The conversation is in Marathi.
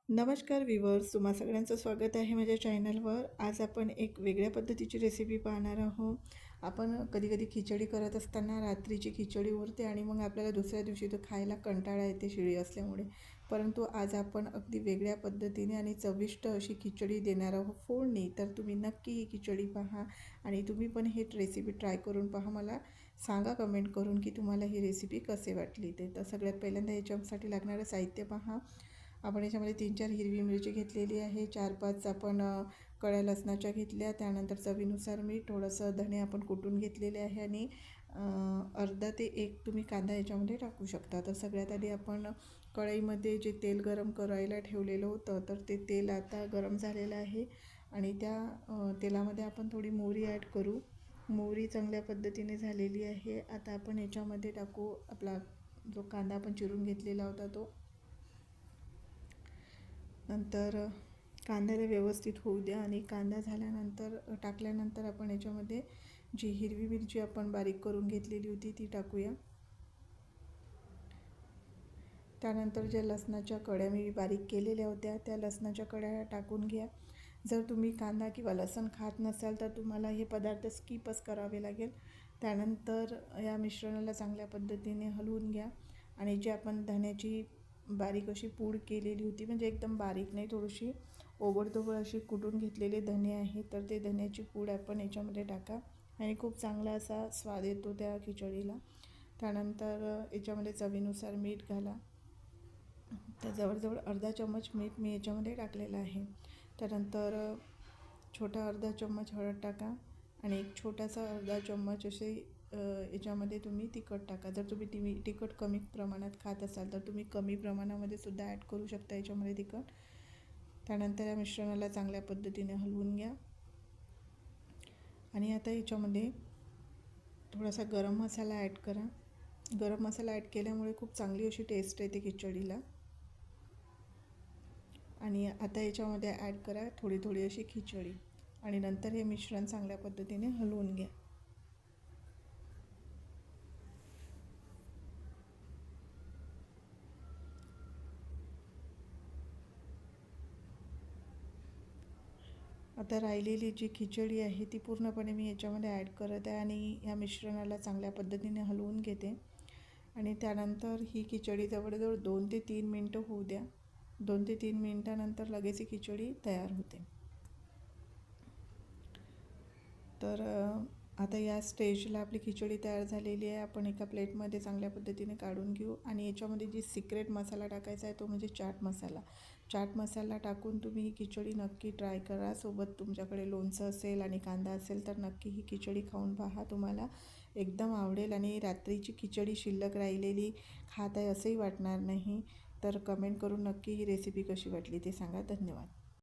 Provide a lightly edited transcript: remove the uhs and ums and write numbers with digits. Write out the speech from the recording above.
नमस्कार व्ह्यूवर्स, तुम्हा सगळ्यांचं स्वागत आहे माझ्या चॅनलवर। आज आपण एक वेगळ्या पद्धतीची रेसिपी पाहणार आहोत। आपण कधी खिचडी करत असताना रात्रीची खिचडी उरते आणि मग आपल्याला दुसऱ्या दिवशी तो खायला कंटाळा येते शिळी असल्यामुळे। परंतु आज आपण अगदी वेगळ्या पद्धतीने आणि चविष्ट अशी खिचडी देणार आहोत फोडणी। तर तुम्ही नक्की ही खिचडी पहा आणि तुम्ही पण ही रेसिपी ट्राय करून पहा। मला सांगा कमेंट करून की तुम्हाला ही रेसिपी कसे वाटली ते। तर सगळ्यात पहिल्यांदा याच्यासाठी लागणारं साहित्य पहा। आपण याच्यामध्ये 3-4 हिरवी मिरची घेतलेली आहे, 4-5 आपण कळ्या लसणाच्या घेतल्या, त्यानंतर चवीनुसार मीठ, थोडंसं धणे आपण कुटून घेतलेले आहे आणि अर्धा ते 1 तुम्ही कांदा याच्यामध्ये टाकू शकता। तर सगळ्यात आधी आपण कढईमध्ये जे तेल गरम करायला ठेवलेलं होतं, तर ते तेल आता गरम झालेलं आहे आणि त्या तेलामध्ये आपण थोडी मोहरी ॲड करू। मोहरी चांगल्या पद्धतीने झालेली आहे। आता आपण याच्यामध्ये टाकू आपला जो कांदा आपण चिरून घेतलेला होता तो। नंतर कांद्याला व्यवस्थित होऊ द्या आणि कांदा झाल्यानंतर टाकल्यानंतर आपण याच्यामध्ये जी हिरवी मिरची आपण बारीक करून घेतलेली होती ती टाकूया। त्यानंतर ज्या लसणाच्या कड्या मी बारीक केलेल्या होत्या त्या लसणाच्या कड्या टाकून घ्या। जर तुम्ही कांदा किंवा लसूण खात नसाल तर तुम्हाला हे पदार्थ स्किपच करावे लागेल। त्यानंतर या मिश्रणाला चांगल्या पद्धतीने हलवून घ्या आणि जे आपण धण्याची बारीक अशी पूड केलेली होती, म्हणजे एकदम बारीक नाही, थोडीशी ओबडधोबड अशी कुटून घेतलेले धणे आहे, तर ते धण्याची पूड आपण याच्यामध्ये टाका आणि खूप चांगला असा स्वाद येतो त्या खिचडीला। त्यानंतर याच्यामध्ये चवीनुसार मीठ घाला। तर जवळजवळ अर्धा चम्मच मीठ मी याच्यामध्ये टाकलेलं आहे। त्यानंतर छोटा अर्धा चम्मच हळद टाका आणि एक छोटासा अर्धा चम्मच असे याच्यामध्ये तुम्ही तिखट टाका। जर तुम्ही तिखट कमी प्रमाणात खात असाल तर तुम्ही कमी प्रमाणामध्ये सुद्धा ॲड करू शकता याच्यामध्ये तिखट। त्यानंतर या मिश्रणाला चांगल्या पद्धतीने हलवून घ्या आणि आता याच्यामध्ये थोडासा गरम मसाला ॲड करा। गरम मसाला ॲड केल्यामुळे खूप चांगली अशी टेस्ट येते खिचडीला। आणि आता याच्यामध्ये ॲड करा थोडी अशी खिचडी आणि नंतर हे मिश्रण चांगल्या पद्धतीने हलवून घ्या। आता राहिलेली जी खिचडी आहे ती पूर्णपणे मी याच्यामध्ये ॲड करत आहे आणि या मिश्रणाला चांगल्या पद्धतीने हलवून घेते आणि त्यानंतर ही खिचडी जवळजवळ 2 ते 3 मिनटं होऊ द्या। 2 ते 3 मिनटानंतर लगेच ही खिचडी तयार होते। तर आता या स्टेजला आपली खिचडी तयार झालेली आहे। आपण एका प्लेटमध्ये चांगल्या पद्धतीने काढून घेऊ आणि याच्यामध्ये जी सिक्रेट मसाला टाकायचा आहे तो म्हणजे चाट मसाला। चाट मसाला टाकून तुम्ही ही खिचडी नक्की ट्राय करा। सोबत तुमच्याकडे लोणचं असेल आणि कांदा असेल तर नक्की ही खिचडी खाऊन पहा, तुम्हाला एकदम आवडेल आणि रात्रीची खिचडी शिल्लक राहिलेली खात आहे असंही वाटणार नाही। तर कमेंट करून नक्की ही रेसिपी कशी वाटली ते सांगा। धन्यवाद।